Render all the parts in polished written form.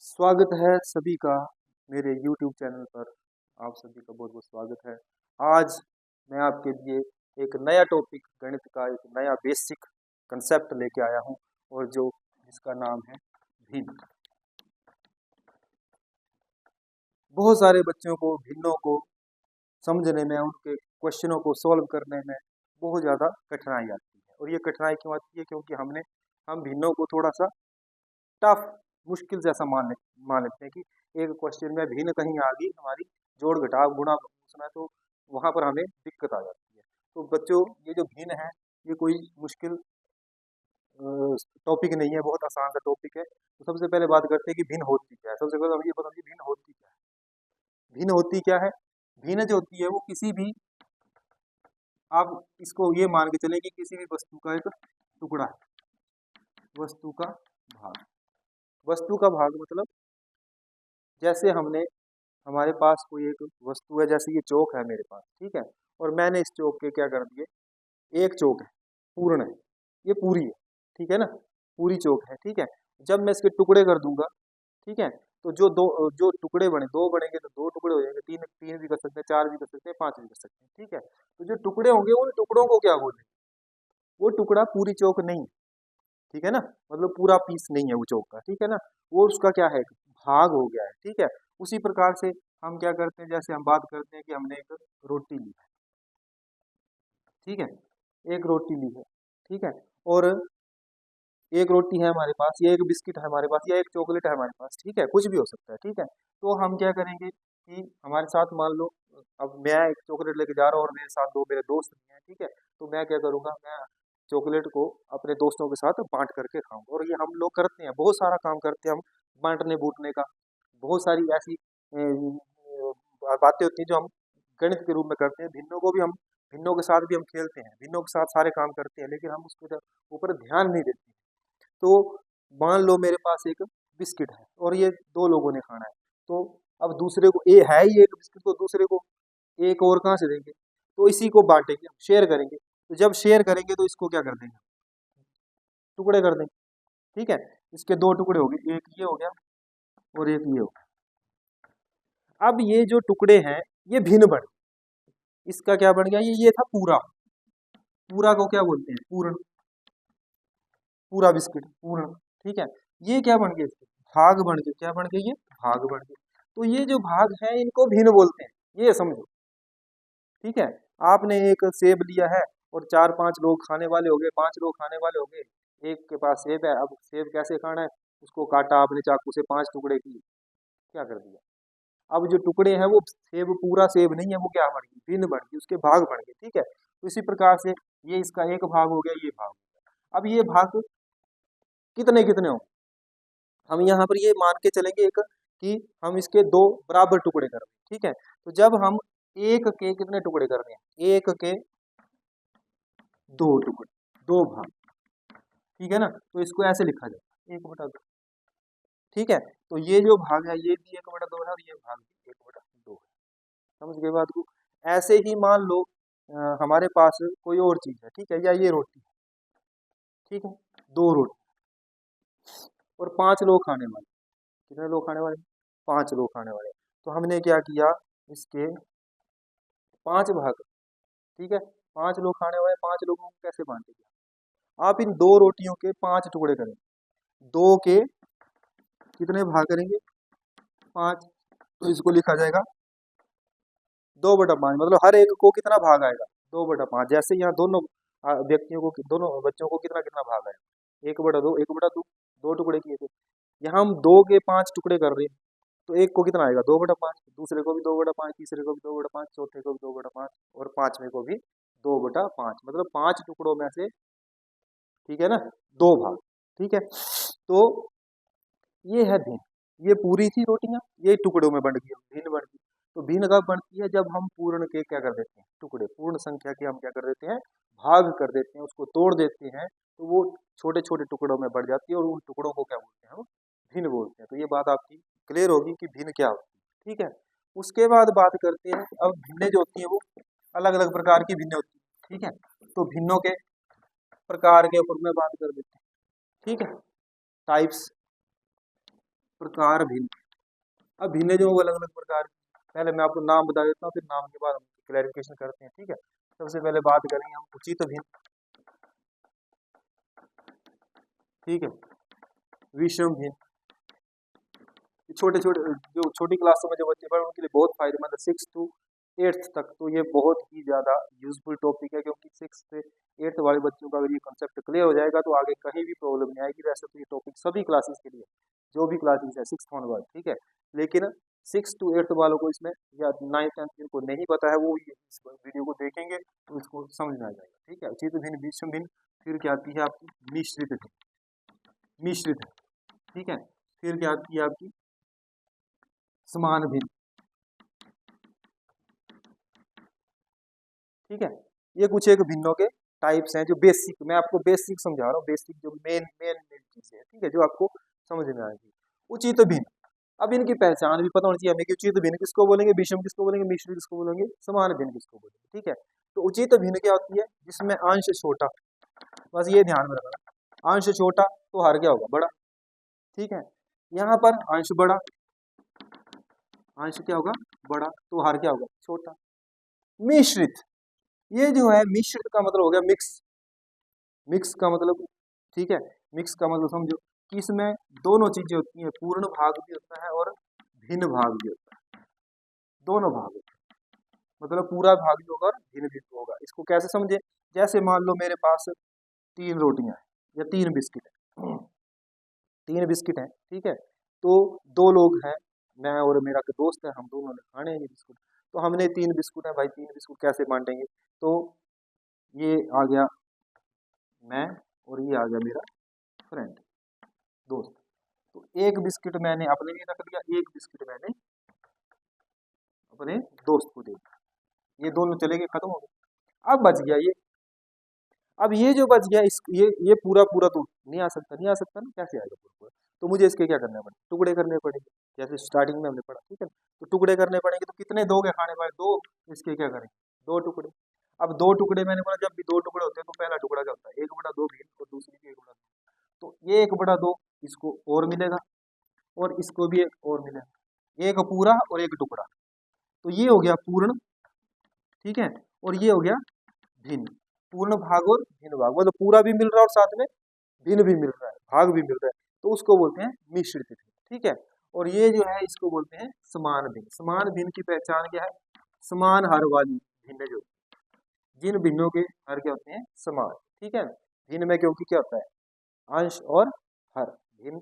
स्वागत है सभी का मेरे YouTube चैनल पर। आप सभी का बहुत बहुत स्वागत है। आज मैं आपके लिए एक नया टॉपिक गणित का एक नया बेसिक कंसेप्ट लेके आया हूं और जिसका नाम है भिन्न। बहुत सारे बच्चों को भिन्नों को समझने में, उनके क्वेश्चनों को सॉल्व करने में बहुत ज़्यादा कठिनाई आती है। और ये कठिनाई क्यों आती है? क्योंकि हम भिन्नों को थोड़ा सा टफ, मुश्किल जैसा मान लेते हैं कि एक क्वेश्चन में भिन्न कहीं आ गई, हमारी जोड़ घटाव गुणा पूछना है तो वहां पर हमें दिक्कत आ जाती है। तो बच्चों, ये जो भिन्न है ये कोई मुश्किल टॉपिक नहीं है, बहुत आसान सा टॉपिक है। तो सबसे पहले बात करते हैं कि भिन्न होती क्या है। सबसे पहले हम ये बताइए भिन्न होती क्या है। भिन्न होती क्या है? भिन्न जो होती है वो किसी भी, आप इसको ये मान के चले कि किसी भी वस्तु का एक टुकड़ा है। वस्तु का भाग, वस्तु का भाग मतलब जैसे हमारे पास कोई एक वस्तु है, जैसे ये चौक है मेरे पास, ठीक है। और मैंने इस चौक के क्या कर दिए, एक चौक है, पूर्ण है, ये पूरी है, ठीक है ना, पूरी चौक है, ठीक है। जब मैं इसके टुकड़े कर दूंगा, ठीक है, तो जो टुकड़े बने, दो बनेंगे तो दो टुकड़े हो जाएंगे, तीन तीन भी कर सकते हैं, चार भी कर सकते हैं, पांच भी कर सकते हैं, ठीक है। तो जो टुकड़े होंगे उन टुकड़ों को क्या बोलेंगे? वो टुकड़ा पूरी चौक नहीं है, ठीक है ना, मतलब पूरा पीस नहीं है वो चौक का, ठीक है ना। वो उसका क्या है, भाग हो गया है, ठीक है। उसी प्रकार से हम क्या करते हैं, जैसे हम बात करते हैं कि हमने एक रोटी ली है, ठीक है, एक रोटी ली है, ठीक है। और एक रोटी है हमारे पास, या एक बिस्किट है हमारे पास, या एक चॉकलेट है हमारे पास, ठीक है, कुछ भी हो सकता है, ठीक है। तो हम क्या करेंगे कि हमारे साथ मान लो, अब मैं एक चॉकलेट लेके जा रहा हूँ और मेरे साथ दो मेरे दोस्त भी हैं, ठीक है। तो मैं क्या करूँगा, मैं चॉकलेट को अपने दोस्तों के साथ बांट करके खाऊंगा। और ये हम लोग करते हैं, बहुत सारा काम करते हैं हम बांटने बूटने का। बहुत सारी ऐसी बातें होती हैं जो हम गणित के रूप में करते हैं। भिन्नों के साथ भी हम खेलते हैं, भिन्नों के साथ सारे काम करते हैं, लेकिन हम उसके ऊपर ध्यान नहीं देते हैं। तो मान लो मेरे पास एक बिस्किट है और ये दो लोगों ने खाना है। तो अब दूसरे को, ये है ही एक बिस्किट, तो दूसरे को एक और कहाँ से देंगे? तो इसी को बांटेंगे, शेयर करेंगे। तो जब शेयर करेंगे तो इसको क्या कर देंगे, टुकड़े कर देंगे, ठीक है। इसके दो टुकड़े हो गए, एक ये हो गया और एक ये हो गया। अब ये जो टुकड़े हैं ये भिन्न बन गए। इसका क्या बन गया, ये था पूरा। पूरा को क्या बोलते हैं? पूर्ण। पूरा बिस्किट पूर्ण, ठीक है। ये क्या बन गए, भाग बन गए। क्या बन गए? ये भाग बन गए। तो ये जो भाग है इनको भिन्न बोलते हैं, ये समझो, ठीक है। आपने एक सेब लिया है और चार पांच लोग खाने वाले हो गए, पांच लोग खाने वाले हो गए। एक के पास सेब है, अब सेब कैसे खाना है, उसको काटा आपने चाकू से, पांच टुकड़े किए, क्या कर दिया। अब जो टुकड़े हैं वो सेब, पूरा सेब नहीं है, वो क्या बन गई, भिन्न बन गई, उसके भाग बन गए, ठीक है। तो इसी प्रकार से ये इसका एक भाग हो गया, ये भाग हो गया। अब ये भाग कितने कितने हो, हम यहाँ पर ये मान के चलेंगे एक, कि हम इसके दो बराबर टुकड़े कर रहे हैं, ठीक है। तो जब हम एक के कितने टुकड़े कर रहे हैं, एक के दो टुकड़े, दो भाग, ठीक है ना। तो इसको ऐसे लिखा जाए, एक बटा दो, ठीक है। तो ये जो भाग है ये भी एक बटा दो है और ये भाग भी एक बटा दो है। समझ गए बात को? ऐसे ही मान लो हमारे पास कोई और चीज है, ठीक है, या ये रोटी है, ठीक है, दो रोटी और पांच लोग खाने वाले। कितने लोग खाने वाले? पांच लोग खाने वाले। तो हमने क्या किया, इसके पांच भाग, ठीक है, पांच लोग खाने वाले, पांच लोगों को कैसे बांटेंगे? आप इन दो रोटियों के पांच टुकड़े करेंगे, दो के कितने भाग करेंगे? पांच। तो इसको लिखा जाएगा दो बटा पांच, मतलब हर एक को कितना भाग आएगा, दो बटा पांच। जैसे यहाँ दोनों व्यक्तियों को, दोनों बच्चों को कितना कितना भाग आएगा, एक बटा दो, एक बटा दो, दो टुकड़े किए थे। यहाँ हम दो के पांच टुकड़े कर रहे हैं, तो एक को कितना आएगा, दो बटा पांच, दूसरे को भी दो बटा पांच, तीसरे को भी दो बटा पांच, चौथे को भी दो बटा पांच और पांचवे को भी दो बटा पांच, मतलब पांच टुकड़ों में से, ठीक है ना, दो भाग, ठीक है। तो ये है भिन्न। ये पूरी थी रोटियां, ये टुकड़ों में बंट गई, भिन्न बन गई। तो भिन्न कब बनती है, जब हम पूर्ण के क्या कर देते हैं, टुकड़े, पूर्ण संख्या के हम क्या कर देते हैं, भाग कर देते हैं, उसको तोड़ देते हैं। तो वो छोटे छोटे टुकड़ों में बढ़ जाती है और उन टुकड़ों को क्या बोलते हैं, हम भिन्न बोलते हैं। तो ये बात आपकी क्लियर होगी कि भिन्न क्या होती है, ठीक है। उसके बाद बात करते हैं, अब भिन्नें जो होती है वो अलग अलग प्रकार की भिन्न होती है, ठीक है। तो भिन्नों के प्रकार के ऊपर में बात कर देते हैं, ठीक है, टाइप्स, प्रकार भिन्न। अब भिन्न जो अलग अलग प्रकार, पहले मैं आपको नाम बता देता हूँ, फिर नाम के बाद हम क्लैरिफिकेशन करते हैं, ठीक है। सबसे पहले बात करेंगे हम उचित भिन्न, ठीक है, विषम भिन्न। छोटे छोटे जो छोटी क्लासों में जो बच्चे पढ़े उनके लिए बहुत फायदेमंद है, 6 to 8th तक तो ये बहुत ही ज़्यादा यूजफुल टॉपिक है, क्योंकि 6 से 8th वाले बच्चों का अगर ये कंसेप्ट क्लियर हो जाएगा तो आगे कहीं भी प्रॉब्लम नहीं आएगी। वैसे तो ये टॉपिक सभी क्लासेस के लिए, जो भी क्लासेस है 6th ऑन वर्ड, ठीक है, लेकिन 6 to 8th वालों को इसमें, या 9th 10th जिनको नहीं पता है वो इस वीडियो को देखेंगे तो इसको समझ में आ जाएगा, ठीक है। उचित भिन्न, विषम भिन्न, फिर क्या आती है आपकी मिश्रित भिन्न, मिश्रित, ठीक है, फिर क्या आती है आपकी समान भिन्न, ठीक है। ये कुछ एक भिन्नों के टाइप्स हैं जो बेसिक, मैं आपको बेसिक समझा रहा हूँ, बेसिक जो मेन चीजें हैं, ठीक है, जो आपको समझ में आएगी। उचित भिन्न, अब इनकी पहचान भी पता होनी चाहिए हमें कि उचित भिन्न किसको बोलेंगे, विषम किसको बोलेंगे, मिश्रित किसको बोलेंगे, समान भिन्न किसको बोलेंगे, ठीक है। तो उचित भिन्न क्या होती है, जिसमें अंश छोटा, बस ये ध्यान में रखना, अंश छोटा तो हर क्या होगा, बड़ा, ठीक है। यहाँ पर अंश बड़ा, अंश क्या होगा, बड़ा, तो हर क्या होगा, छोटा। मिश्रित, ये जो है मिश्रित का मतलब हो गया मिक्स, मिक्स का मतलब, ठीक है, मिक्स का मतलब समझो कि इसमें दोनों चीजें होती हैं, पूर्ण भाग भी होता है और भिन्न भाग भी होता है, दोनों भाग होते हैं, मतलब पूरा भाग भी होगा और भिन्न भी होगा। इसको कैसे समझे, जैसे मान लो मेरे पास 3 रोटियां हैं या 3 बिस्किट है, 3 बिस्किट हैं, ठीक है, तो 2 लोग हैं, मैं और मेरा दोस्त है, हम दोनों ने खाने हैं ये बिस्कुट, तो हमने 3 बिस्कुट है भाई, 3 बिस्कुट कैसे बांटेंगे, तो ये आ गया मैं और ये आ गया मेरा फ्रेंड, दोस्त, तो एक बिस्किट मैंने अपने लिए रख दिया, एक बिस्किट मैंने अपने दोस्त को दे दिया, ये दोनों चले गए, खत्म हो गए। अब बच गया ये, अब ये जो बच गया इस ये पूरा पूरा तो नहीं आ सकता, नहीं आ सकता ना, कैसे आएगा पूरा पूरा, तो मुझे इसके क्या करना पड़ेगा, टुकड़े करने पड़ेंगे, जैसे स्टार्टिंग में हमने पढ़ा, ठीक है, तो टुकड़े करने पड़ेंगे, तो कितने दोगे खाने वाले, 2, इसके क्या करेंगे, 2 टुकड़े। अब 2 टुकड़े मैंने बोला, जब भी 2 टुकड़े होते हैं तो पहला टुकड़ा क्या होता है, 1/2 भी, और दूसरी भी 1/2, तो ये 1/2 इसको और मिलेगा और इसको भी एक और मिलेगा, एक पूरा और एक टुकड़ा, तो ये हो गया पूर्ण, ठीक है, और ये हो गया भिन्न, पूर्ण भाग और भिन्न भाग, मतलब पूरा भी मिल रहा है और साथ में भिन्न भी मिल रहा है, भाग भी मिल रहा है, तो उसको बोलते हैं मिश्रित भिन्न, ठीक है। और ये जो है इसको बोलते हैं समान भिन्न। समान भिन्न की पहचान क्या है, समान हर वाली भिन्न, जो जिन भिन्नों के हर क्या होते हैं, समान, ठीक है। भिन्न में क्योंकि क्या होता है, अंश और हर, भिन्न,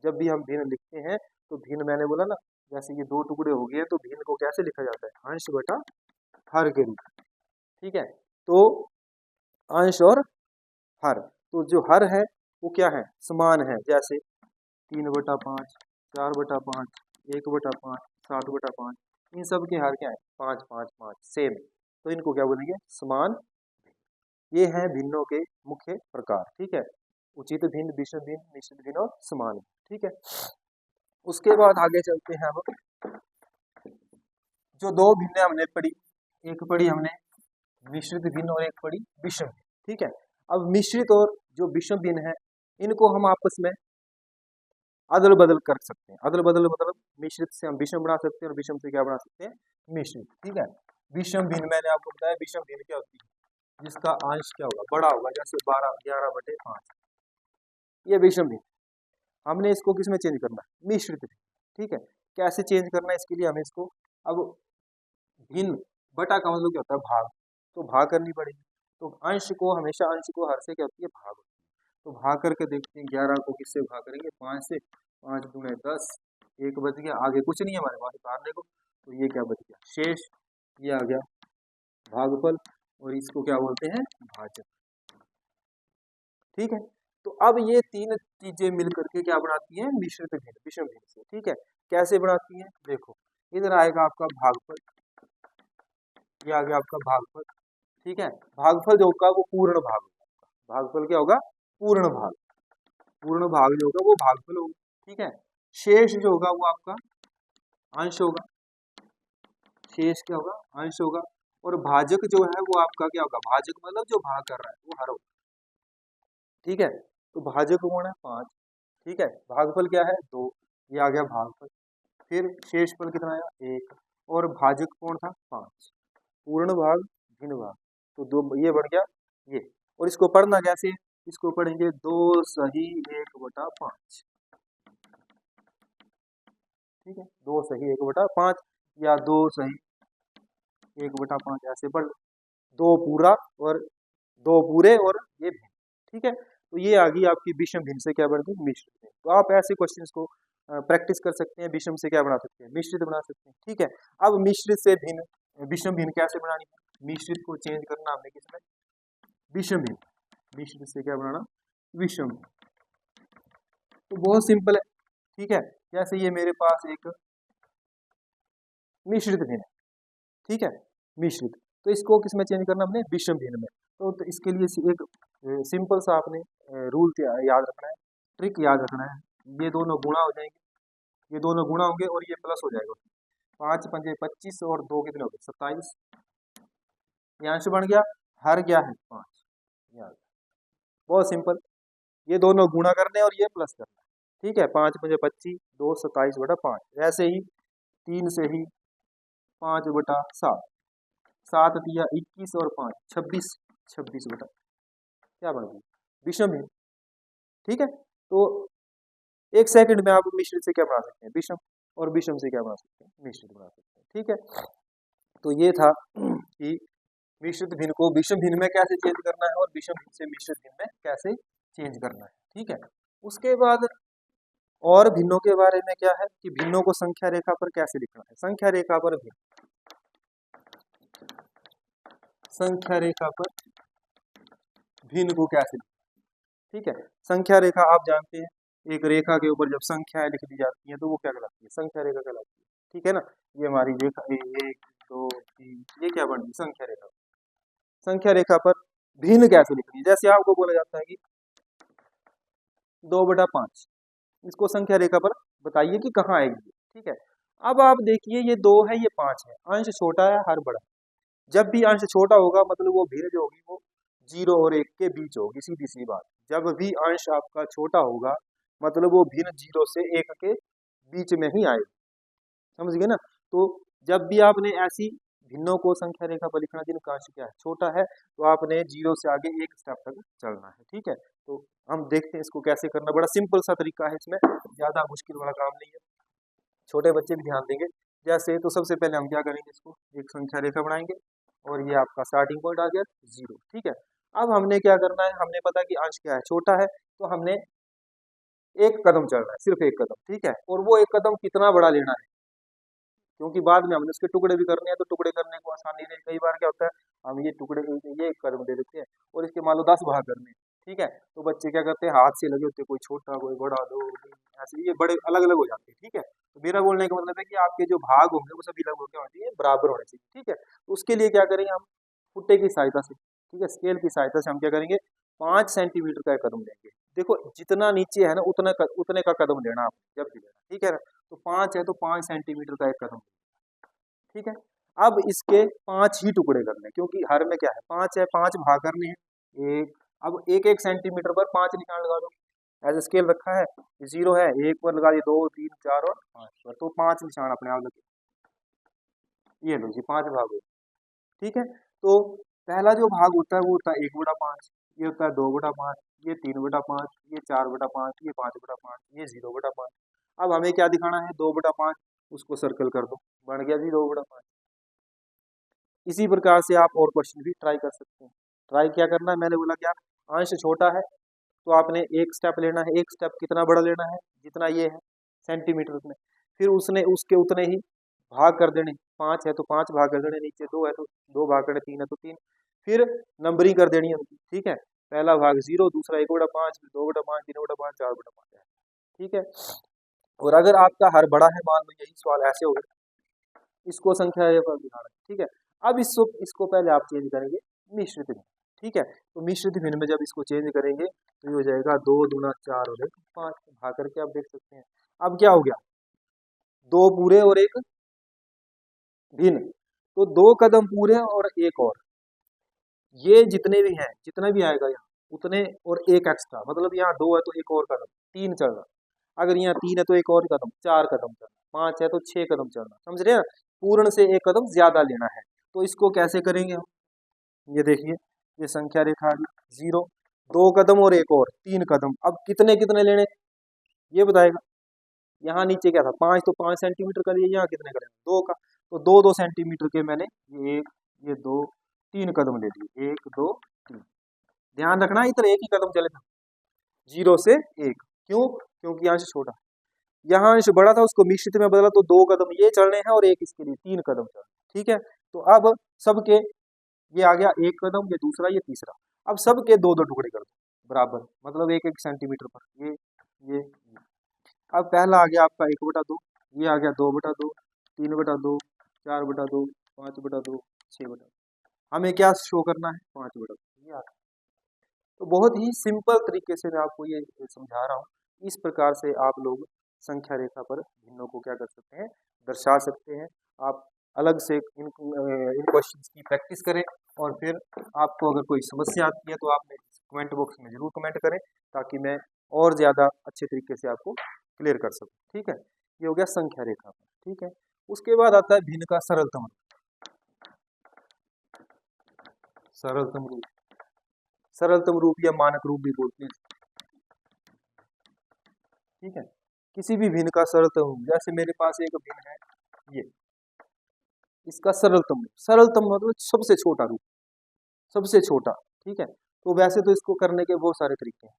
जब भी हम भिन्न लिखते हैं तो भिन्न मैंने बोला ना, जैसे ये 2 टुकड़े हो गए तो भिन्न को कैसे लिखा जाता है, अंश बटा हर के रूप में, ठीक है। तो अंश और हर, तो जो हर है वो क्या है, समान है, जैसे 3/5, 4/5, 1/5, 7/5, इन सब के हर क्या है, 5 5 5 सेम, तो इनको क्या बोलेंगे, समान। ये हैं भिन्नों के मुख्य प्रकार, ठीक है, उचित भिन्न, विषम भिन्न, मिश्रित भिन्न और समान भिन्न, ठीक है। उसके बाद आगे चलते हैं हम, जो 2 भिन्न हमने पढ़ी, एक पढ़ी हमने मिश्रित भिन्न और एक पढ़ी विषम भिन्न, ठीक है। अब मिश्रित और जो विषम भिन्न है, इनको हम आपस में अदल बदल कर सकते हैं, अदल बदल मतलब मिश्रित से हम विषम बना सकते हैं और विषम से क्या बना सकते हैं, मिश्रित, ठीक है। विषम भिन्न मैंने आपको बताया, विषम भिन्न क्या होती है, जिसका अंश क्या होगा, बड़ा होगा, जैसे 12 11/5, ये विषम भिन्न। हमने इसको किस में चेंज करना है, मिश्रित भिन्न, ठीक है। कैसे चेंज करना है, इसके लिए हमें इसको, अब भिन्न बटा का मतलब क्या होता है, भाग, तो भाग करनी पड़ेगी, तो अंश को हमेशा, अंश को हर से क्या होती है, भाग होती है, तो भाग करके देखते हैं, 11 को किससे भाग करेंगे, 5 से, 5 दूने 10, एक बच गया, आगे कुछ नहीं है हमारे पास उतारने को, तो ये क्या बच गया, शेष, ये आ गया भागफल, और इसको क्या बोलते हैं, भाजक, ठीक है। तो अब ये 3 चीजें मिल करके क्या बनाती हैं, मिश्रित भिन्न, विषम भिन्न से, ठीक है। कैसे बनाती हैं, देखो इधर आएगा आपका भागफल, ये आ गया आपका भागफल, ठीक है। भागफल जो होगा वो पूर्ण भाग होगा, भागफल क्या होगा, पूर्ण भाग, पूर्ण भाग जो होगा वो भागफल होगा, ठीक है। शेष जो होगा वो आपका अंश होगा, शेष क्या होगा, अंश होगा, और भाजक जो है वो आपका क्या होगा, भाजक मतलब जो भाग कर रहा है वो हर होगा, ठीक है। तो भाजक कौन है, 5, ठीक है, भागफल क्या है, 2, ये आ गया भागफल। फिर शेषफल कितना आया 1, और भाजक कौन था 5, पूर्ण भाग भिन्न भाग, तो दो ये बढ़ गया ये। और इसको पढ़ना कैसे, इसको पढ़ेंगे 2 सही 1/5, ठीक है, 2 सही 1/5 या 2 सही 1/5 ऐसे पढ़, 2 पूरा और 2 पूरे और ये भिन्न, ठीक है। तो ये आ गई आपकी विषम भिन्न से क्या बनती है मिश्रित भिन्न। तो आप ऐसे क्वेश्चंस को प्रैक्टिस कर सकते हैं, विषम से क्या बना सकते हैं मिश्रित बना सकते हैं, ठीक है। अब मिश्रित से भिन्न विषम भिन्न कैसे बनानी है, मिश्रित को चेंज करना हमने किसमें विषम भिन्न, मिश्रित से क्या बनाना विषम, तो बहुत सिंपल है, ठीक है। जैसे ये मेरे पास एक मिश्रित भिन्न है, ठीक है, मिश्रित, तो इसको किसमें चेंज करना हमने विषम भिन्न में। तो इसके लिए एक सिंपल सा आपने रूल याद रखना है, ट्रिक याद रखना है, ये दोनों गुणा हो जाएंगे, ये दोनों गुणा होंगे और ये प्लस हो जाएगा, 5 पंजे 25 और 2 कितने हो गए 27, ये अंश बन गया, हर क्या है 5, बहुत सिंपल, ये दोनों गुणा करने और ये प्लस करना, ठीक है, 5 पंजे 25 2 27/5, ऐसे ही 3 से ही 5/7, 7 दिया 21 और 5 26, 26 क्या बन गई विषम भिन्न, ठीक है। तो एक सेकंड में आप मिश्रित से क्या बना सकते हैं विषम, और विषम से क्या बना सकते हैं मिश्रित बना सकते हैं, ठीक है। तो ये था कि मिश्रित भिन्न को विषम भिन्न में कैसे चेंज करना है और विषम भिन्न से मिश्रित भिन्न में कैसे चेंज करना है, ठीक है। उसके बाद और भिन्नों के बारे में क्या है कि भिन्नों को संख्या रेखा पर कैसे लिखना है, संख्या रेखा पर भिन्न, संख्या रेखा पर भिन्न को कैसे लिखना, ठीक है। संख्या रेखा आप जानते हैं, एक रेखा के ऊपर जब संख्याएं लिख दी जाती हैं तो वो क्या कहलाती है संख्या रेखा कहलाती है, ठीक है ना। ये हमारी रेखा 1 2 3 ये क्या बन गई संख्या रेखा, संख्या रेखा पर भिन्न कैसे लिखनी है, जैसे आपको बोला जाता है कि 2/5, इसको संख्या रेखा पर बताइए कि कहाँ आएगी, ठीक है। अब आप देखिए ये 2 है ये 5 है, अंश छोटा है हर बड़ा, जब भी अंश छोटा होगा मतलब वो भिन्न जो होगी वो 0 और 1 के बीच होगी, सीधी सी बात, जब भी अंश आपका छोटा होगा मतलब वो भिन्न 0 से 1 के बीच में ही आएगा, समझ गए ना। तो जब भी आपने ऐसी भिन्नों को संख्या रेखा पर लिखना जिनका अंश क्या है छोटा है, तो आपने 0 से आगे एक स्टेप तक चलना है, ठीक है। तो हम देखते हैं इसको कैसे करना, बड़ा सिंपल सा तरीका है, इसमें ज्यादा मुश्किल वाला काम नहीं है, छोटे बच्चे भी ध्यान देंगे। जैसे तो सबसे पहले हम क्या करेंगे, इसको एक संख्या रेखा बनाएंगे और ये आपका स्टार्टिंग पॉइंट आ गया 0, ठीक है। अब हमने क्या करना है, हमने पता कि अंश क्या है छोटा है, तो हमने एक कदम चलना है, सिर्फ एक कदम, ठीक है। और वो एक कदम कितना बड़ा लेना है, क्योंकि बाद में हमने उसके टुकड़े भी करने हैं, तो टुकड़े करने को आसानी नहीं, कई बार क्या होता है हम ये टुकड़े ये एक कदम दे देते हैं और इसके मान लो 10 भाग करने हैं, ठीक है। तो बच्चे क्या करते हैं हाथ से लगे होते हैं, कोई छोटा कोई बड़ा, दो ऐसे ये बड़े अलग अलग हो जाते हैं, ठीक है। तो मेरा बोलने का मतलब है कि आपके जो भाग होंगे वो सभी अलग होने चाहिए, बराबर होने चाहिए, ठीक है। तो उसके लिए क्या करेंगे हम फुट्टे की सहायता से, ठीक है, स्केल की सहायता से हम क्या करेंगे 5 सेंटीमीटर का एक कदम लेंगे, देखो जितना नीचे है ना उतने का कदम लेना आप जब भी लेना, ठीक है ना। तो 5 है तो 5 सेंटीमीटर का एक कदम, ठीक है। अब इसके 5 ही टुकड़े करने, क्योंकि हर में क्या है 5 है, 5 भाग करने हैं एक, अब एक एक सेंटीमीटर पर 5 निशान लगा दो, ऐसे स्केल रखा है 0 है, एक पर लगा दिए 2 3 4 और 5 पर, तो 5 निशान अपने आप लगे, ये लो जी 5 भाग हो, ठीक है। तो पहला जो भाग होता है वो होता है 1/5, ये होता है 2/5, ये 3/5, ये 4/5, ये 5/5, ये 0/5। अब हमें क्या दिखाना है 2/5, उसको सर्कल कर दो, बन गया जी 2/5। इसी प्रकार से आप और क्वेश्चन भी ट्राई कर सकते हैं। ट्राई क्या करना है, मैंने बोला क्या अंश छोटा है तो आपने एक स्टेप लेना है, एक स्टेप कितना बड़ा लेना है जितना ये है सेंटीमीटर में, फिर उसने उसके उतने ही भाग कर देने, 5 है तो 5 भाग कर देने, नीचे 2 है तो 2 भाग करने, 3 है तो 3, फिर नंबरिंग कर देनी है उनकी, ठीक है। पहला भाग 0, दूसरा 1/5, फिर 2/5, 3/5, 4/5 है, ठीक है। और अगर आपका हर बड़ा है, मान लो यही सवाल ऐसे हो गया, इसको संख्या पर दिखाना है, ठीक है। अब इसको पहले आप चेंज करेंगे मिश्रित भिन्न, ठीक है। तो मिश्रित भिन्न में जब इसको चेंज करेंगे तो ये हो जाएगा 2 दूना 4 और 1 5, भाग करके आप देख सकते हैं। अब क्या हो गया 2 पूरे और 1 भिन्न, तो 2 कदम पूरे और 1 और, ये जितने भी हैं जितना भी आएगा यहाँ उतने और 1 एक्स्ट्रा, मतलब यहाँ 2 है तो 1 और कदम 3 चलना। अगर यहाँ 3 है तो एक और कदम, 4 कदम चलना, 5 है तो 6 कदम चलना, समझ रहे हैं? पूर्ण से एक कदम ज्यादा लेना है। तो इसको कैसे करेंगे हम? ये देखिए, ये संख्या रेखा आ गई, 0, 2 कदम और एक और 3 कदम। अब कितने कितने लेने ये बताएगा। यहाँ नीचे क्या था, 5, तो 5 सेंटीमीटर का लिए, यहाँ कितने का लेना, 2 का, तो 2 सेंटीमीटर के मैंने ये 1, ये 2, 3 कदम ले लिए, 1 2 3। ध्यान रखना इधर एक ही कदम चले था, 0 से 1। क्यों? क्योंकि अंश छोटा, यहाँ अंश बड़ा था, उसको मिश्रित में बदला, तो 2 कदम ये चलने हैं और एक इसके लिए 3 कदम चलने, ठीक है। तो अब सबके ये आ गया 1 कदम, ये दूसरा, ये तीसरा। अब सबके 2 टुकड़े कर दो बराबर, मतलब 1 सेंटीमीटर पर, ये। अब पहला आ गया आपका 1/2, ये आ गया 2/2, 3/2, 4/2, 5/2, 6/2। हमें क्या शो करना है, 5/2, ये आ गया। तो बहुत ही सिंपल तरीके से मैं आपको ये समझा रहा हूँ। इस प्रकार से आप लोग संख्या रेखा पर भिन्नों को क्या कर सकते हैं, दर्शा सकते हैं। आप अलग से इन क्वेश्चंस की प्रैक्टिस करें, और फिर आपको अगर कोई समस्या आती है तो आप कमेंट बॉक्स में जरूर कमेंट करें, ताकि मैं और ज़्यादा अच्छे तरीके से आपको क्लियर कर सकूं, ठीक है। ये हो गया संख्या रेखा पर, ठीक है। उसके बाद आता है भिन्न का सरलतम रूप। सरलतम रूप, सरलतम रूप या मानक रूप भी बोलते हैं, ठीक है। किसी भी भिन्न का सरलतम रूप, जैसे मेरे पास एक भिन्न है ये, इसका सरलतम रूप, सरलतम मतलब सबसे छोटा रूप, सबसे छोटा, ठीक है। तो वैसे तो इसको करने के बहुत सारे तरीके हैं,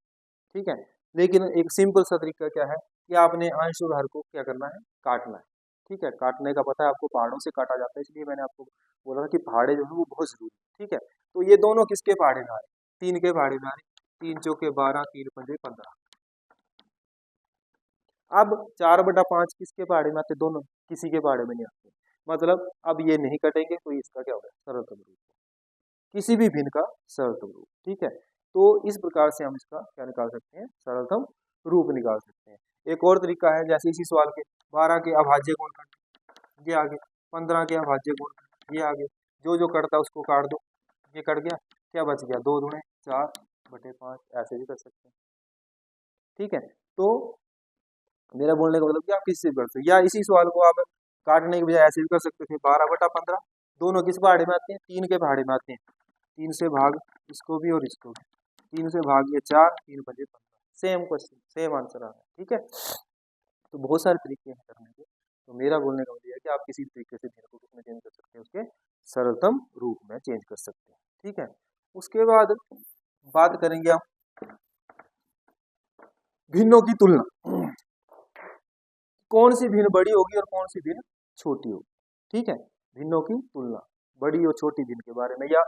ठीक है, लेकिन एक सिंपल सा तरीका क्या है कि आपने अंश और हर को क्या करना है, काटना है, ठीक है। काटने का पता है आपको, पहाड़ों से काटा जाता है, इसलिए मैंने आपको बोला था कि पहाड़े जो है वो बहुत जरूरी, ठीक है। तो ये दोनों किसके पहाड़े में आ रहे, 3 के पहाड़े में आ रहे, 3 चौके 12, 3 पंजे 15। अब 4/5 किसके पहाड़े में आते, दोनों, किसी के पहाड़े में नहीं आते, मतलब अब ये नहीं कटेंगे, तो इसका क्या होगा, सरलतम रूप, किसी भी भिन्न का सरलतम रूप, ठीक है। तो इस प्रकार से हम इसका क्या निकाल सकते हैं, सरलतम रूप निकाल सकते हैं। एक और तरीका है, जैसे इसी सवाल के 12 के अभाज्य गुण करना, ये आगे, 15 के अभाज्य गुण करना, ये आगे, जो जो कटता है उसको काट दो, ये कट गया, क्या बच गया, 2 दूणे 4/5, ऐसे भी कर सकते हैं, ठीक है। तो मेरा बोलने का मतलब कि आप किससे भी कर सकते, या इसी सवाल को आप काटने की बजाय ऐसे भी कर सकते थे, 12/15, दोनों किस पहाड़े में आते हैं, 3 के पहाड़े में आते हैं, 3 से भाग इसको भी और इसको भी, 3 से भाग ये 4, 3 पंजे 15, सेम क्वेश्चन, सेम आंसर आ रहा है, ठीक है। तो बहुत सारे तरीके हैं करने के। तो मेरा बोलने का मतलब है कि आप किसी भी तरीके से भिन्न को किसमें चेंज कर सकते हैं, उसके सरलतम रूप में चेंज कर सकते हैं, ठीक है। उसके बाद बात करेंगे हम भिन्नों की तुलना, कौन सी भिन्न बड़ी होगी और कौन सी भिन्न छोटी होगी, ठीक है। भिन्नों की तुलना, बड़ी और छोटी भिन्न के बारे में, या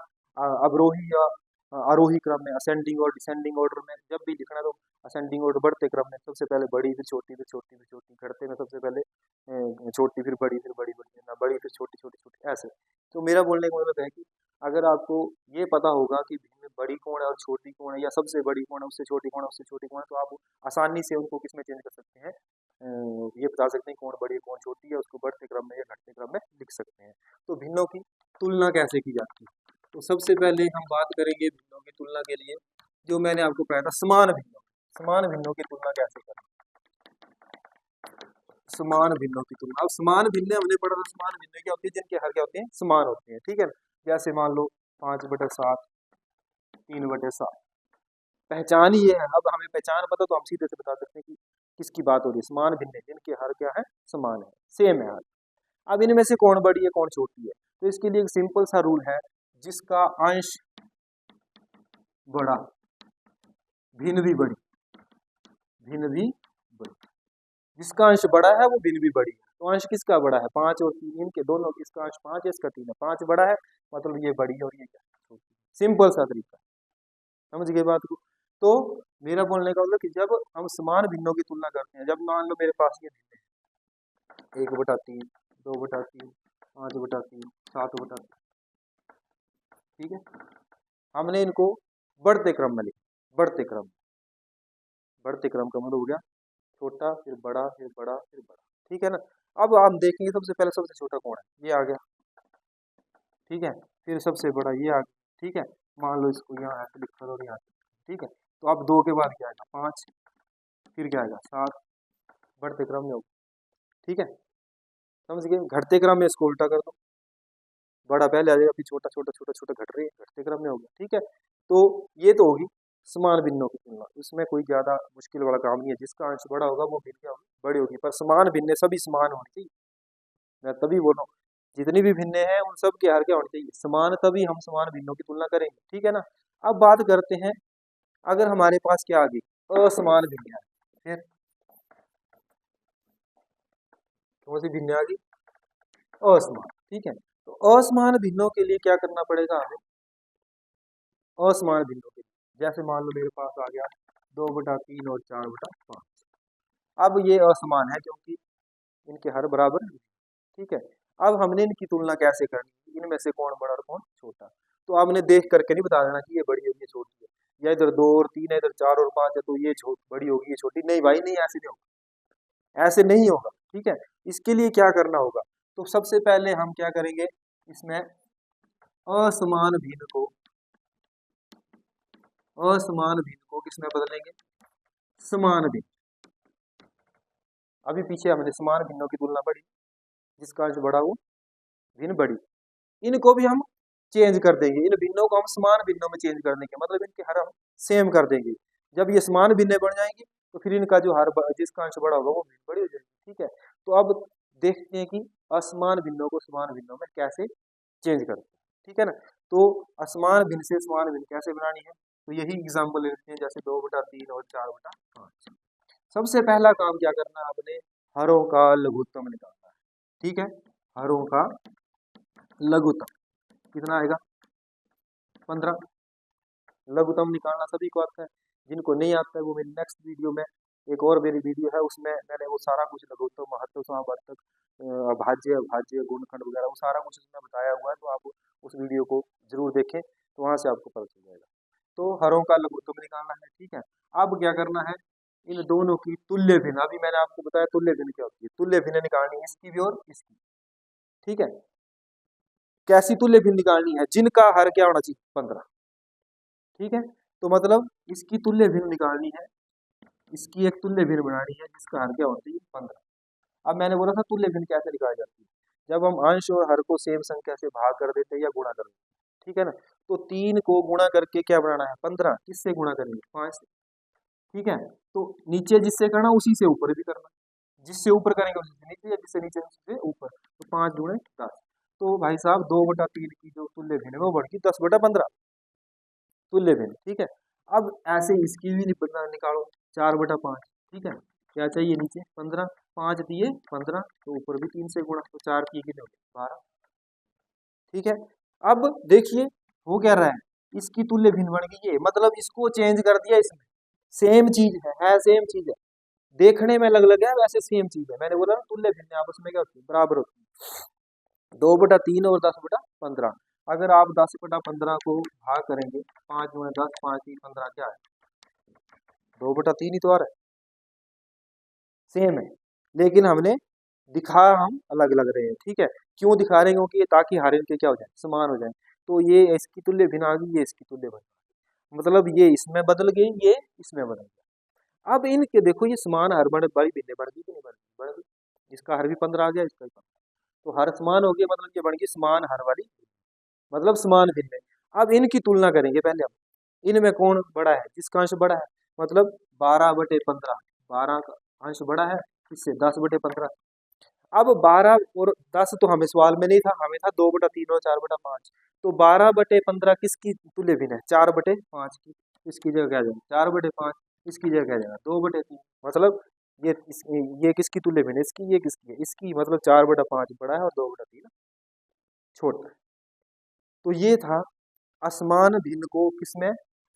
अवरोही या आरोही क्रम में, असेंडिंग और डिसेंडिंग ऑर्डर में जब भी लिखना, तो असेंडिंग ऑर्डर बढ़ते क्रम में सबसे पहले बड़ी, फिर छोटी, फिर छोटी, फिर छोटी, घटते में सबसे पहले छोटी, फिर बड़ी, फिर बड़ी, बड़ी ना बड़ी, फिर छोटी, छोटी, छोटी, ऐसे। तो मेरा बोलने का मतलब है कि अगर आपको ये पता होगा कि भिन्न बड़ी कौन है और छोटी कौन है, या सबसे बड़ी कौन है, उससे छोटी कौन है, उससे छोटी कौन है, तो आप आसानी से उनको किसमें चेंज कर सकते हैं, ये बता सकते हैं कौन बड़ी है कौन छोटी है, उसको बढ़ते क्रम में या घटते क्रम में लिख सकते हैं। तो भिन्नों की तुलना कैसे की जाती है, तो सबसे पहले हम बात करेंगे भिन्नों की तुलना के लिए, जो मैंने आपको बताया था, समान भिन्नों, समान भिन्नों की तुलना कैसे करें, समान भिन्नों की तुलना। अब समान भिन्न हमने पढ़ा था, समान भिन्न क्या होती है, जिनके हर क्या होते हैं, समान होते हैं, ठीक है। जैसे मान लो 5/7, 3/7, पहचान ही ये है। अब हमें पहचान पता तो हम सीधे से बता सकते हैं कि किसकी बात हो रही है, समान भिन्न जिनके हर क्या है, समान है, सेम है हर। अब इनमें से कौन बड़ी है कौन छोटी है, तो इसके लिए एक सिंपल सा रूल है, जिसका अंश बड़ा भिन्न भी बड़ी, भिन्न भी बड़ी, जिसका अंश बड़ा है वो भिन्न भी बड़ी है। तो अंश किसका बड़ा है, 5 और 3, इनके दोनों, इसका अंश 5 है, इसका 3 है, 5 बड़ा है, मतलब ये बड़ी है और ये क्या छोटी है। सिंपल सा तरीका, समझ गए बात को। तो मेरा बोलने का मतलब कि जब हम समान भिन्नों की तुलना करते हैं, जब मान लो मेरे पास ये भिन्न है 1/3, 2/3, 5/3, 7/3, ठीक है। हमने इनको बढ़ते क्रम में लिखा, बढ़ते क्रम, बढ़ते क्रम का मतलब हो गया छोटा, फिर बड़ा, फिर बड़ा, फिर बड़ा, ठीक है ना। अब आप देखेंगे सबसे पहले सबसे छोटा कौन है, ये आ गया, ठीक है। फिर सबसे बड़ा ये आ गया, ठीक है। मान लो इसको यहाँ ऐसे लिखा और यहाँ, ठीक है। तो अब 2 के बाद क्या आएगा, 5, फिर क्या आएगा 7, बढ़ते क्रम में होगा, ठीक है, समझ गए। घटते क्रम में इसको उल्टा कर दो, बड़ा पहले आ जाएगा फिर छोटा छोटा छोटा छोटा घट रही है, घटते क्रम में होगा, ठीक है। तो ये तो होगी समान भिन्नों की तुलना, इसमें कोई ज्यादा मुश्किल वाला काम नहीं है, जिसका अंश बड़ा होगा वो भिन्न क्या होगी, बड़ी होगी। पर समान भिन्न सभी समान होनी चाहिए, मैं तभी बोलूँ जितनी भी भिन्न है उन सब के हर क्या होनी चाहिए, समान, तभी हम समान भिन्नों की तुलना करेंगे, ठीक है ना। अब बात करते हैं, अगर हमारे पास क्या आ गई, असमान भिन्न है, फिर कौन सी भिन्न आ गई, असमान, ठीक है। तो असमान भिन्नों के लिए क्या करना पड़ेगा हमें, असमान भिन्नों के लिए जैसे मान लो मेरे पास आ गया 2/3 और 4/5, अब ये असमान है क्योंकि इनके हर बराबर नहीं, ठीक है। अब हमने इनकी तुलना कैसे करनी, इनमें से कौन बड़ा और कौन छोटा, तो आपने देख करके नहीं बता देना कि ये बड़ी होगी ये छोटी है, या इधर 2 और 3 है, इधर 4 और 5 है, तो ये बड़ी होगी ये छोटी, नहीं भाई नहीं, ऐसे नहीं होगा, ऐसे नहीं होगा, ठीक है। इसके लिए क्या करना होगा, तो सबसे पहले हम क्या करेंगे, इसमें असमान भिन्न को किसमें बदलेंगे, समान भिन्न। अभी पीछे हमने समान भिन्नों की तुलना पढ़ी, जिसका अंश बड़ा वो भिन्न बड़ी, इनको भी हम चेंज कर देंगे, इन भिन्नों को हम समान भिन्नों में चेंज कर देंगे, मतलब इनके हर हम सेम कर देंगे। जब ये समान भिन्न बन जाएंगे तो फिर इनका जो जिसका अंश बड़ा होगा वो भिन्न बड़ी हो जाएगी, ठीक है। तो अब देखते हैं कि असमान भिन्नों को समान भिन्नों में कैसे चेंज करते हैं, ठीक है ना। तो असमान भिन्न से समान भिन्न कैसे बनानी है, तो यही एग्जाम्पल लेते हैं, जैसे 2/3 और 4/5। सबसे पहला काम क्या करना है, आपने हरों का लघुत्तम निकालना है, ठीक है। हरों का लघुत्तम कितना आएगा, 15। लघुत्तम निकालना सभी को आता है, जिनको नहीं आता है वो मेरी नेक्स्ट वीडियो में, एक और मेरी वीडियो है उसमें मैंने वो सारा कुछ लघुत्तम, महत्तम, समावर्तक, भाज्य भाज्य गुणनखंड वगैरह वो सारा कुछ उसमें बताया हुआ है, तो आप उस वीडियो को जरूर देखें, तो वहां से आपको पता चल जाएगा। तो हरों का लघुत्तम निकालना है, ठीक है। अब क्या करना है, इन दोनों की तुल्य भिन्न, अभी मैंने आपको बताया तुल्य भिन्न क्या होती है, तुल्य भिन्न निकालनी है इसकी भी और इसकी, ठीक है। कैसी तुल्य भिन्न निकालनी है, जिनका हर क्या होना चाहिए, 15, ठीक है। तो मतलब इसकी तुल्य भिन्न निकालनी है, इसकी एक तुल्य भिन्न बनानी है जिसका हर क्या होना चाहिए, 15। अब मैंने बोला था तुल्य भिन्न कैसे निकाली जाती है, जब हम अंश और हर को सेम संख्या से भाग कर देते हैं या गुणा कर देते हैं, ठीक है ना। तो 3 को गुणा करके क्या बनाना है, 15, किससे गुणा करेंगे, 5 से, ठीक है। तो नीचे जिससे करना उसी से ऊपर भी करना, जिससे ऊपर करेंगे उसी से नीचे, या जिससे नीचे उसी से ऊपर, तो 5 गुणे 10। तो भाई साहब 2/3 की जो तुल्य भिन्न है वो बढ़ गई 10/15 तुल्य भिन्न, ठीक है। अब ऐसे इसकी भी निकालो, 4/5, ठीक है। क्या चाहिए नीचे, 15, 5 दिए 15, तो ऊपर भी 3 से गुणा, तो 4 की कितने हो गए, 12, ठीक है। अब देखिए हो क्या रहा है, इसकी तुल्य भिन्न बन गई, ये मतलब इसको चेंज कर दिया, इसमें सेम चीज है सेम चीज है, देखने में अलग अलग है, वैसे सेम चीज है। मैंने बोला ना तुल्य भिन्न आपस में क्या होती है, बराबर होती है। 2/3 और 10/15, अगर आप 10/15 को भाग करेंगे, 5 गुणे 10, 5 3 15, क्या है, 2/3 ही तो आ रहा है, सेम है, लेकिन हमने दिखा हम अलग अलग रहे हैं, ठीक है। क्यों दिखा रहे हैं, क्योंकि ये ताकि हर इनके क्या हो जाए, समान हो जाए। तो ये इसकी तुल्य भिन्न आ गई, ये इसकी तुल्य भिन्न, मतलब ये इसमें बदल गई, ये इसमें बदल गया। अब इनके देखो ये समान हर बड़ी भिन्न बढ़ गई कि नहीं बढ़ गई, बढ़ गई, इसका हर भी 15 आ गया, इसका भी 15, तो हर समान हो गया, मतलब ये बन गई समान हर वाली, मतलब समान भिन्न। अब इनकी तुलना करेंगे पहले हम, इनमें कौन बड़ा है, जिसका अंश बड़ा है, मतलब 12/15, 12 का अंश बड़ा है इससे, 10/15। अब 12 और 10 तो हमें सवाल में नहीं था, हमें था 2/3 और 4/5, तो 12/15 किसकी तुल्य भिन्न है, 4/5 की, इसकी जगह क्या जाएगा 4/5, इसकी जगह क्या जाएगा 2/3, मतलब ये किसकी तुल्य भिन्न है, इसकी, ये किसकी है, इसकी, मतलब 4/5 बड़ा है और 2/3 छोटा है। तो ये था असमान भिन्न को किसमें,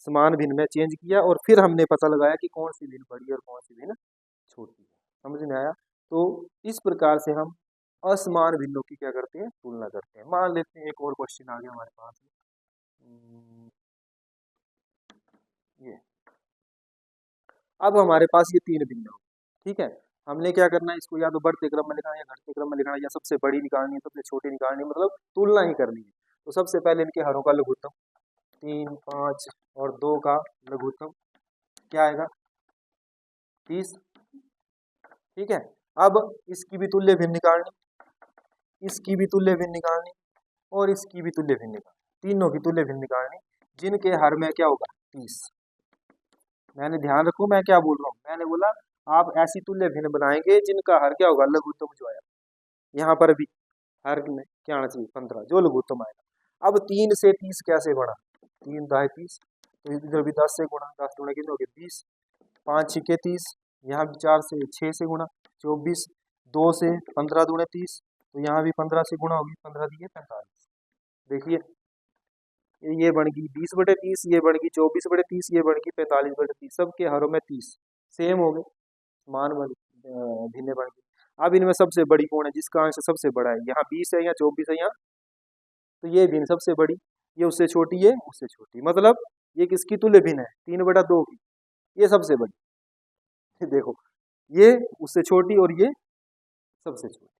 समान भिन्न में चेंज किया, और फिर हमने पता लगाया कि कौन सी भिन्न बड़ी और कौन सी भिन्न छोटी है, समझ में आया। तो इस प्रकार से हम असमान भिन्नों की क्या करते हैं, तुलना करते हैं। मान लेते हैं एक और क्वेश्चन आ गया हमारे पास, ये अब हमारे पास ये 3 भिन्न हो, ठीक है। हमने क्या करना है, इसको या तो बढ़ते क्रम में लिखना है, या घटते क्रम में लिखना है, या सबसे बड़ी निकालनी है, सबसे छोटी निकालनी है, मतलब तुलना ही करनी है। तो सबसे पहले इनके हरों का लघुत्तम, 3, 5 और 2 का लघुत्तम क्या आएगा, 30, ठीक है। अब इसकी भी तुल्य भिन्न निकालनी, इसकी भी तुल्य भिन्न निकालनी और इसकी भी तुल्य भिन्न निकालनी, तीनों की तुल्य भिन्न निकालनी, जिनके हर में क्या होगा 30। मैंने ध्यान रखो मैं क्या बोल रहा हूँ, मैंने बोला आप ऐसी तुल्य भिन्न बनाएंगे जिनका हर क्या होगा लघुत्तम जो आया, यहाँ पर भी हर में क्या आना चाहिए 15 जो लघुत्तम आएगा। अब 3 से 30 कैसे बढ़ा, 3 दाए 30, तो इधर भी 10 से गुणा, 10 गुणा कितने हो गए 20, 5 छिके 30, यहाँ भी 4 से 6 से गुणा 24, 2 से 15 दूणे 30, तो यहाँ भी 15 से गुणा होगी, 15 दिए 45। देखिए ये बन गई 20/30, ये बन गई 24/30, ये बन गई 45/30, सबके हरों में 30 सेम हो गए, समान भिन्न बन गए। अब इनमें सबसे बड़ी कौन है जिसका अंश सबसे बड़ा है, यहाँ 20 है, यहाँ 24 है, यहाँ तो ये भिन्न सबसे बड़ी, ये उससे छोटी, ये उससे छोटी, मतलब ये किसकी तुल्य भिन्न है 3/2 की, ये सबसे बड़ी देखो ये उससे छोटी और ये सबसे छोटी।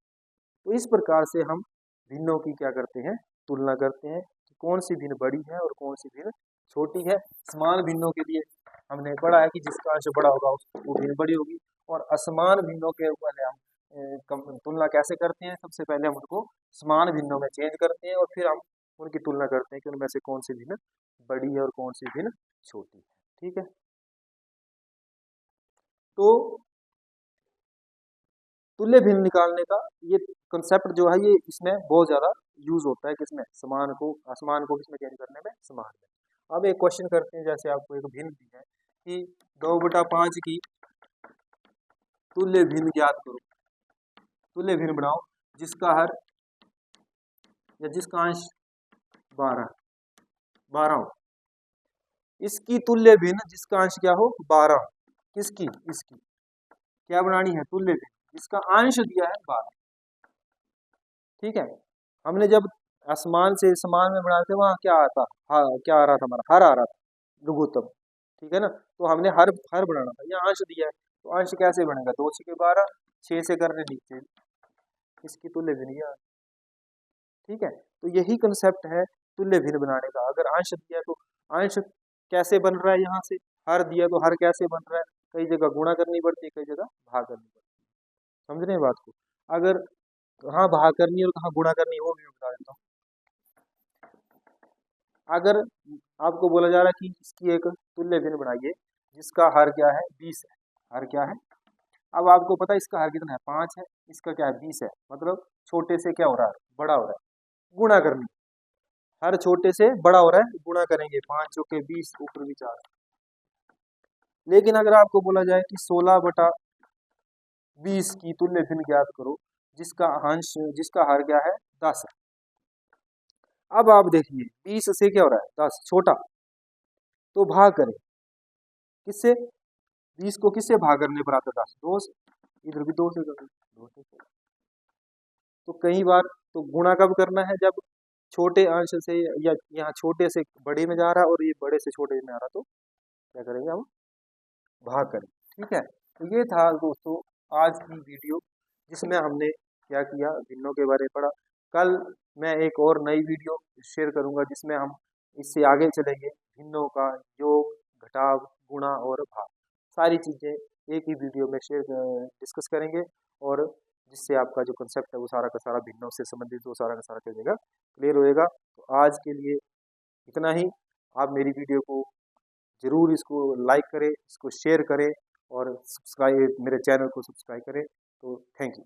तो इस प्रकार से हम भिन्नों की क्या करते हैं तुलना करते हैं कि कौन सी भिन्न बड़ी है और कौन सी भिन्न छोटी है। समान भिन्नों के लिए हमने पढ़ा है कि जिसका अंश बड़ा होगा वो भिन्न बड़ी होगी, और असमान भिन्नों के ऊपर हम तुलना कैसे करते हैं, सबसे पहले हम उनको समान भिन्नों में चेंज करते हैं और फिर हम उनकी तुलना करते हैं कि उनमें से कौन सी भिन्न बड़ी है और कौन सी भिन्न छोटी है। ठीक है, तो तुल्य भिन्न निकालने का ये कंसेप्ट जो है ये इसमें बहुत ज्यादा यूज होता है, किसमें समान को असमान को किसमें चेंज करने में, समान में। अब एक क्वेश्चन करते हैं, जैसे आपको एक भिन्न दी है कि 2/5 की तुल्य भिन्न ज्ञात करो, तुल्य भिन्न बनाओ जिसका हर या जिसका अंश 12 हो, इसकी तुल्य भिन्न जिसका अंश क्या हो 12 हो, किसकी, इसकी क्या बनानी है तुल्य भिन्न जिसका अंश दिया है 12। ठीक है, हमने जब असमान से समान में बनाए थे वहां क्या आता, हाँ क्या आ रहा था हमारा हर आ रहा था लघुत्तम। ठीक है ना, तो हमने हर हर बनाना था, यहाँ अंश दिया है तो अंश कैसे बनेगा 2 6 12, 6 से करने नीचे इसकी तुल्य भिन्न। ठीक है, तो यही कंसेप्ट है तुल्य भिन्न बनाने का। अगर अंश दिया तो अंश कैसे बन रहा है, यहाँ से हर दिया तो हर कैसे बन रहा है, कई जगह गुणा करनी पड़ती है, कई जगह भाग करनी पड़ती है, समझ रहे हैं बात को। अगर कहाँ भाग करनी है और कहाँ गुणा करनी है वो भी मैं बता देता हूँ। अगर आपको बोला जा रहा है कि इसकी एक तुल्य भिन्न बनाइए जिसका हर क्या है 20 है, हर क्या है, अब आपको पता है इसका हर कितना है 5 है, इसका क्या है 20 है, मतलब छोटे से क्या हो रहा है बड़ा हो रहा है, गुणा करनी, हर छोटे से बड़ा हो रहा है गुणा करेंगे, 5 चौके 20 ऊपर भी 4। लेकिन अगर आपको बोला जाए कि 16/20 की तुल्य भिन्न ज्ञात करो जिसका अंश जिसका हर क्या है 10 है। अब आप देखिए 20 से क्या हो रहा है 10 छोटा, तो भाग करें किससे, 20 को किससे भाग करने पर आता 10, 2 से, इधर भी 2 से कर दो, 2 से। तो कई बार तो गुणा कब करना है जब छोटे अंश से या यहाँ छोटे से बड़े में जा रहा है और ये बड़े से छोटे में आ रहा, तो क्या करेंगे हम भाग करें। ठीक है, तो ये था दोस्तों आज की वीडियो जिसमें हमने क्या किया भिन्नों के बारे में पढ़ा। कल मैं एक और नई वीडियो शेयर करूंगा जिसमें हम इससे आगे चलेंगे, भिन्नों का योग घटाव गुणा और भाग सारी चीज़ें एक ही वीडियो में शेयर डिस्कस करेंगे, और जिससे आपका जो कंसेप्ट है वो सारा का सारा भिन्नों से संबंधित वो सारा का सारा क्या होगा क्लियर होएगा। तो आज के लिए इतना ही। आप मेरी वीडियो को जरूर इसको लाइक करें, इसको शेयर करें और सब्सक्राइब मेरे चैनल को सब्सक्राइब करें। तो थैंक यू।